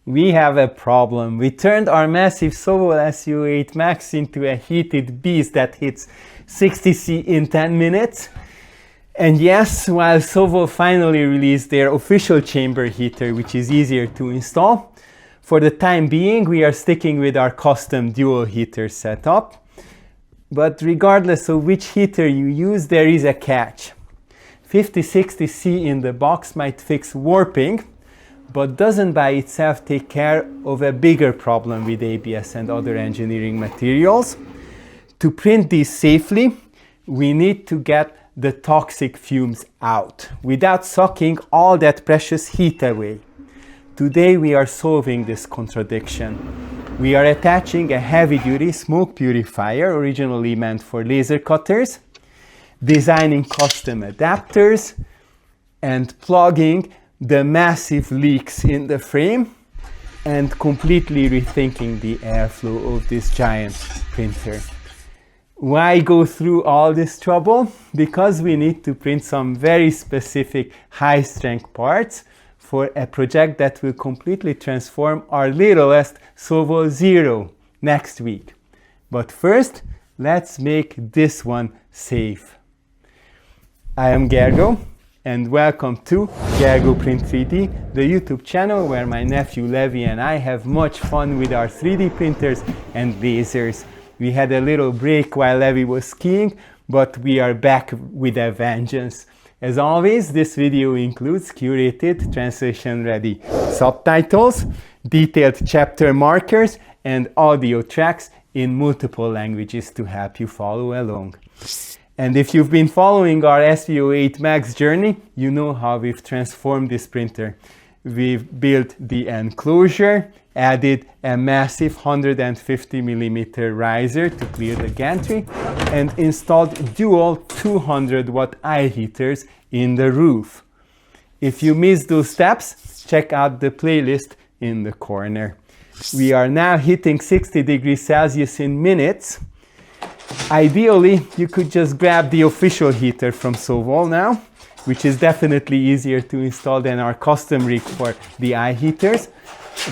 We have a problem. We turned our massive Sovol SV08 MAX into a heated beast that hits 60 C in 10 minutes. And yes, while Sovol finally released their official chamber heater, which is easier to install, for the time being we are sticking with our custom dual heater setup. But regardless of which heater you use, there is a catch. 50-60 C in the box might fix warping, but doesn't by itself take care of a bigger problem with ABS and other engineering materials. To print these safely, we need to get the toxic fumes out without sucking all that precious heat away. Today we are solving this contradiction. We are attaching a heavy-duty smoke purifier originally meant for laser cutters, designing custom adapters, and plugging the massive leaks in the frame, and completely rethinking the airflow of this giant printer. Why go through all this trouble? Because we need to print some very specific high-strength parts for a project that will completely transform our littlest Sovol Zero next week. But first, let's make this one safe. I am gerGO, and welcome to gerGO Print 3D, the YouTube channel where my nephew Levi and I have much fun with our 3D printers and lasers. We had a little break while Levi was skiing, but we are back with a vengeance. As always, this video includes curated, translation-ready subtitles, detailed chapter markers, and audio tracks in multiple languages to help you follow along. And if you've been following our SV08 MAX journey, you know how we've transformed this printer. We've built the enclosure, added a massive 150mm riser to clear the gantry, and installed dual 200-watt eye heaters in the roof. If you missed those steps, check out the playlist in the corner. We are now hitting 60 degrees Celsius in minutes. Ideally, you could just grab the official heater from Sovol now, which is definitely easier to install than our custom rig for the eye heaters.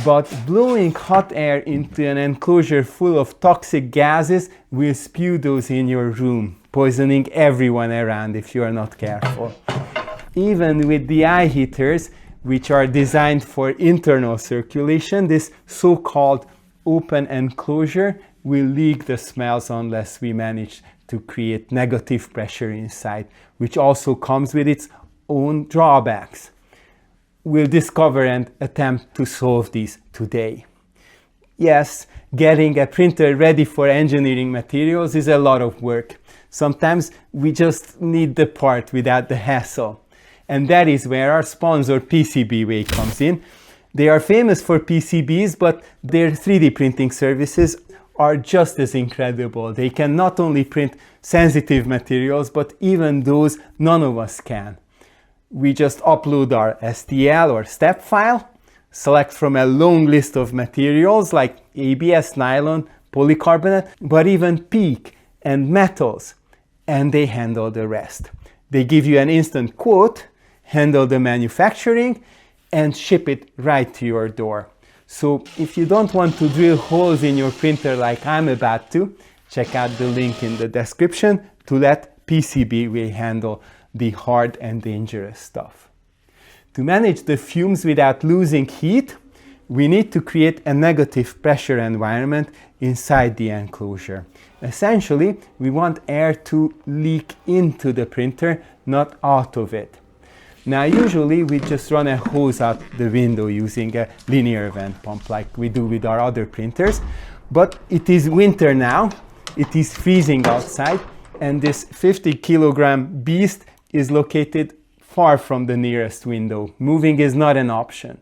But blowing hot air into an enclosure full of toxic gases will spew those in your room, poisoning everyone around if you are not careful. Even with the eye heaters, which are designed for internal circulation, this so-called open enclosure will leak the smells unless we manage to create negative pressure inside, which also comes with its own drawbacks. We'll discover and attempt to solve these today. Yes, getting a printer ready for engineering materials is a lot of work. Sometimes we just need the part without the hassle. And that is where our sponsor PCBWay comes in. They are famous for PCBs, but their 3D printing services are just as incredible. They can not only print sensitive materials, but even those none of us can. We just upload our STL or step file, select from a long list of materials like ABS, nylon, polycarbonate, but even PEEK and metals, and they handle the rest. They give you an instant quote, handle the manufacturing, and ship it right to your door. So if you don't want to drill holes in your printer like I'm about to, check out the link in the description to let PCBWay handle the hard and dangerous stuff. To manage the fumes without losing heat, we need to create a negative pressure environment inside the enclosure. Essentially, we want air to leak into the printer, not out of it. Now usually we just run a hose out the window using a linear vent pump like we do with our other printers, but it is winter now, it is freezing outside, and this 50-kilogram beast is located far from the nearest window. Moving is not an option.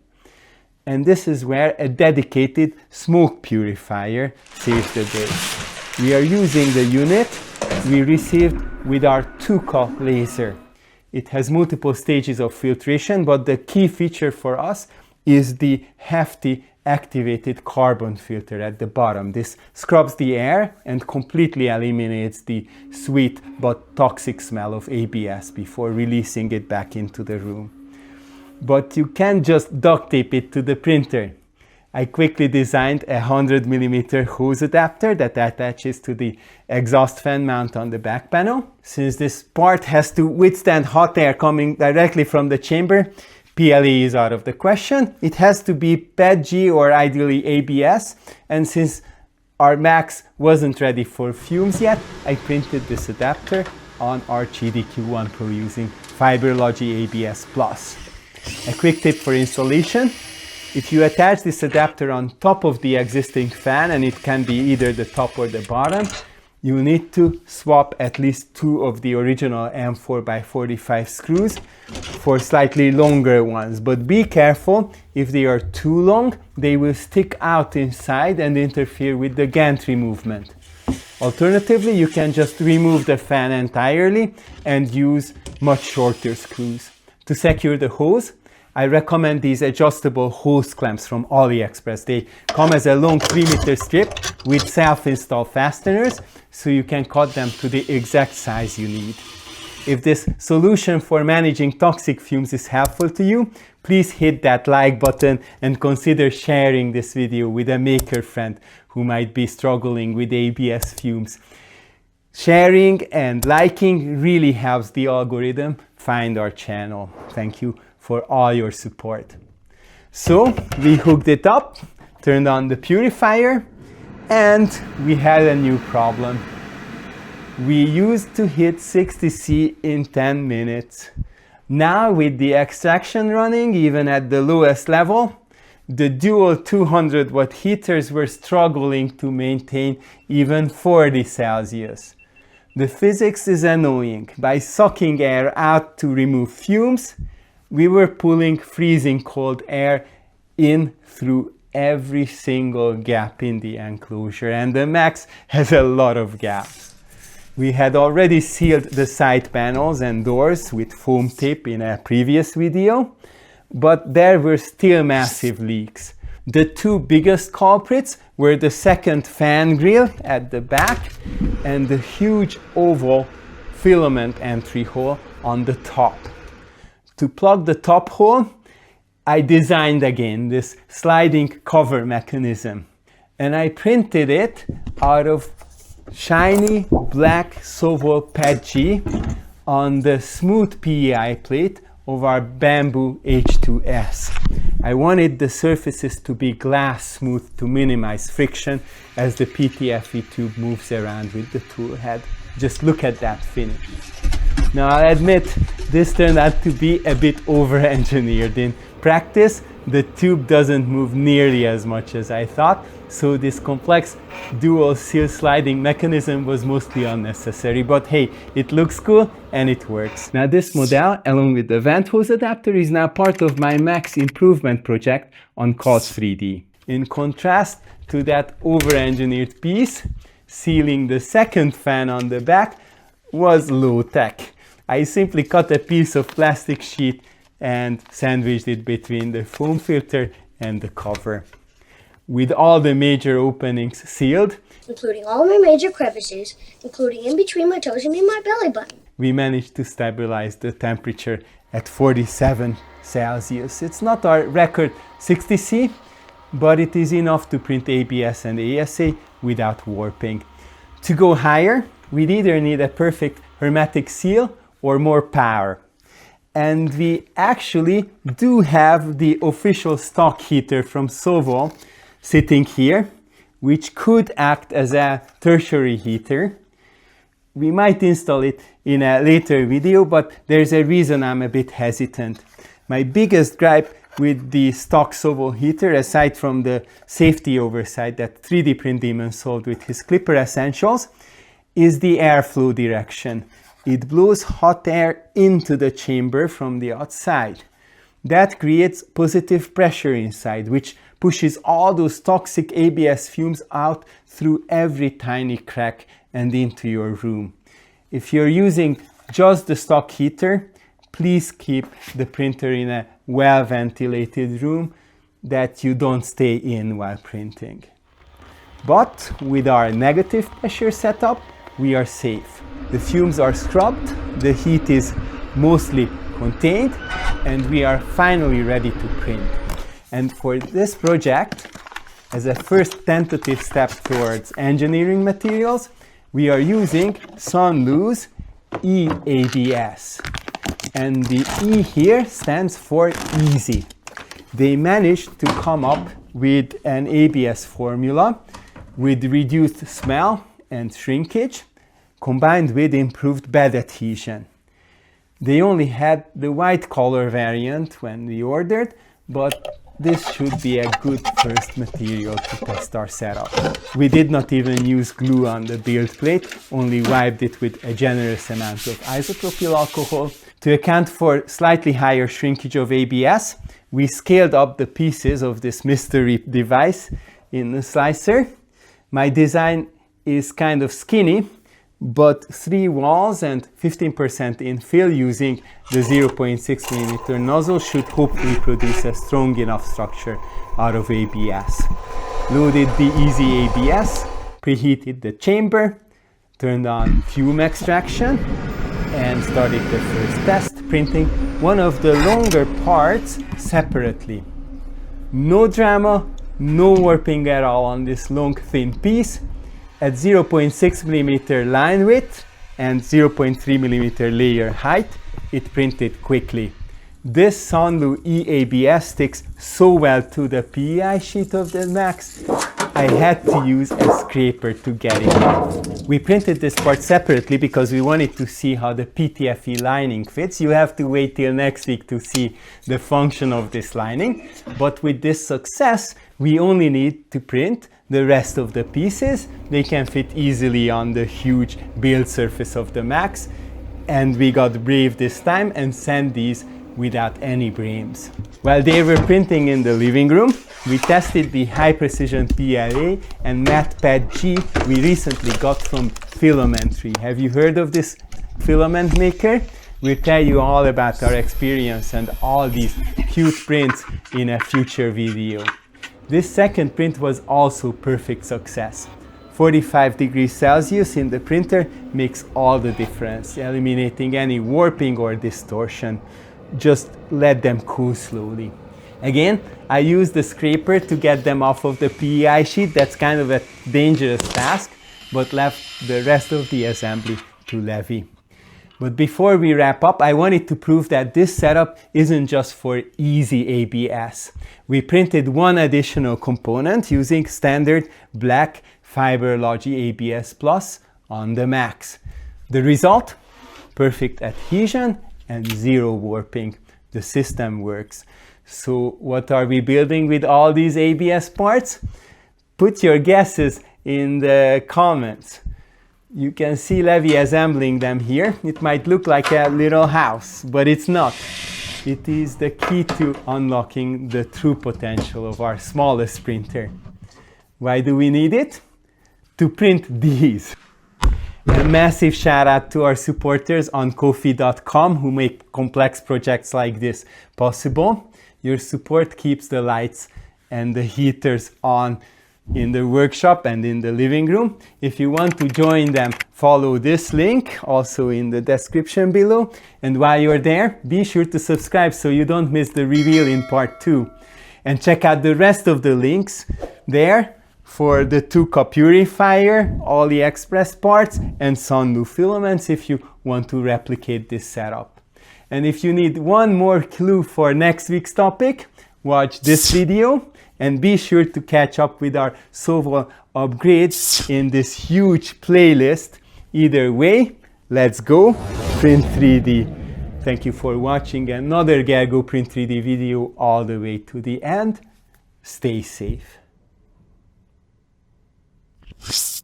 And this is where a dedicated smoke purifier saves the day. We are using the unit we received with our 2K laser. It has multiple stages of filtration, but the key feature for us is the hefty activated carbon filter at the bottom. This scrubs the air and completely eliminates the sweet but toxic smell of ABS before releasing it back into the room. But you can't just duct tape it to the printer. I quickly designed a 100mm hose adapter that attaches to the exhaust fan mount on the back panel. Since this part has to withstand hot air coming directly from the chamber, PLA is out of the question. It has to be PETG or ideally ABS, and since our Max wasn't ready for Fumes yet, I printed this adapter on our GDQ1 Pro using FiberLogy ABS Plus. A quick tip for installation: if you attach this adapter on top of the existing fan, and it can be either the top or the bottom, you need to swap at least 2 of the original M4x45 screws for slightly longer ones. But be careful, if they are too long, they will stick out inside and interfere with the gantry movement. Alternatively, you can just remove the fan entirely and use much shorter screws. To secure the hose, I recommend these adjustable hose clamps from AliExpress. They come as a long 3-meter strip with self-install fasteners, so you can cut them to the exact size you need. If this solution for managing toxic fumes is helpful to you, please hit that like button and consider sharing this video with a maker friend who might be struggling with ABS fumes. Sharing and liking really helps the algorithm find our channel. Thank you for all your support. So we hooked it up, turned on the purifier, and we had a new problem. We used to hit 60C in 10 minutes. Now with the extraction running, even at the lowest level, the dual 200 watt heaters were struggling to maintain even 40 Celsius. The physics is annoying. By sucking air out to remove fumes, we were pulling freezing cold air in through every single gap in the enclosure, and the Max has a lot of gaps. We had already sealed the side panels and doors with foam tape in a previous video, but there were still massive leaks. The 2 biggest culprits were the second fan grill at the back and the huge oval filament entry hole on the top. To plug the top hole, I designed again this sliding cover mechanism, and I printed it out of shiny black Sovol PETG on the smooth PEI plate of our bamboo H2S. I wanted the surfaces to be glass smooth to minimize friction as the PTFE tube moves around with the tool head. Just look at that finish. Now I'll admit, this turned out to be a bit over-engineered. In practice, the tube doesn't move nearly as much as I thought, so this complex dual seal sliding mechanism was mostly unnecessary. But hey, it looks cool and it works. Now this model, along with the vent hose adapter, is now part of my Max improvement project on CAD 3D. In contrast to that over-engineered piece, sealing the second fan on the back was low-tech. I simply cut a piece of plastic sheet and sandwiched it between the foam filter and the cover. With all the major openings sealed, including all my major crevices, including in between my toes and in my belly button, we managed to stabilize the temperature at 47 Celsius. It's not our record 60C, but it is enough to print ABS and ASA without warping. To go higher, we'd either need a perfect hermetic seal or more power. And we actually do have the official stock heater from Sovol sitting here, which could act as a tertiary heater. We might install it in a later video, but there's a reason I'm a bit hesitant. My biggest gripe with the stock Sovol heater, aside from the safety oversight that 3D Print Demon solved with his Clipper Essentials, is the airflow direction. It blows hot air into the chamber from the outside. That creates positive pressure inside, which pushes all those toxic ABS fumes out through every tiny crack and into your room. If you're using just the stock heater, please keep the printer in a well-ventilated room that you don't stay in while printing. But with our negative pressure setup, we are safe. The fumes are scrubbed, the heat is mostly contained, and we are finally ready to print. And for this project, as a first tentative step towards engineering materials, we are using SUNLU's EABS. And the E here stands for easy. They managed to come up with an ABS formula with reduced smell and shrinkage, combined with improved bed adhesion. They only had the white color variant when we ordered, but this should be a good first material to test our setup. We did not even use glue on the build plate, only wiped it with a generous amount of isopropyl alcohol. To account for slightly higher shrinkage of ABS, we scaled up the pieces of this mystery device in the slicer. My design is kind of skinny, but 3 walls and 15% infill using the 0.6mm nozzle should hopefully produce a strong enough structure out of ABS. Loaded the easy ABS, preheated the chamber, turned on fume extraction, and started the first test, printing one of the longer parts separately. No drama, no warping at all on this long thin piece. At 0.6mm line width and 0.3mm layer height, it printed quickly. This SUNLU EABS sticks so well to the PEI sheet of the Max, I had to use a scraper to get it off. We printed this part separately because we wanted to see how the PTFE lining fits. You have to wait till next week to see the function of this lining. But with this success, we only need to print the rest of the pieces. They can fit easily on the huge build surface of the Max. And we got brave this time and sent these without any brames. While they were printing in the living room, we tested the high precision PLA and matte pad G we recently got from Filaments. Have you heard of this filament maker? We'll tell you all about our experience and all these cute prints in a future video. This second print was also perfect success. 45 degrees Celsius in the printer makes all the difference, eliminating any warping or distortion. Just let them cool slowly. Again, I used the scraper to get them off of the PEI sheet. That's kind of a dangerous task, but left the rest of the assembly to Levi. But before we wrap up, I wanted to prove that this setup isn't just for easy ABS. We printed one additional component using standard black Fiberlogy ABS Plus on the Max. The result? Perfect adhesion and zero warping. The system works. So what are we building with all these ABS parts? Put your guesses in the comments. You can see Levi assembling them here. It might look like a little house, but it's not. It is the key to unlocking the true potential of our smallest printer. Why do we need it? To print these. A massive shout out to our supporters on Ko-fi.com who make complex projects like this possible. Your support keeps the lights and the heaters on in the workshop and in the living room. If you want to join them, follow this link also in the description below. And while you're there, be sure to subscribe so you don't miss the reveal in part 2. And check out the rest of the links there for the 2-cup purifier, AliExpress parts, and SUNLU filaments if you want to replicate this setup. And if you need one more clue for next week's topic, watch this video and be sure to catch up with our Sovol upgrades in this huge playlist. Either way, let's go print 3D. Thank you for watching another gerGO Print 3D video all the way to the end. Stay safe.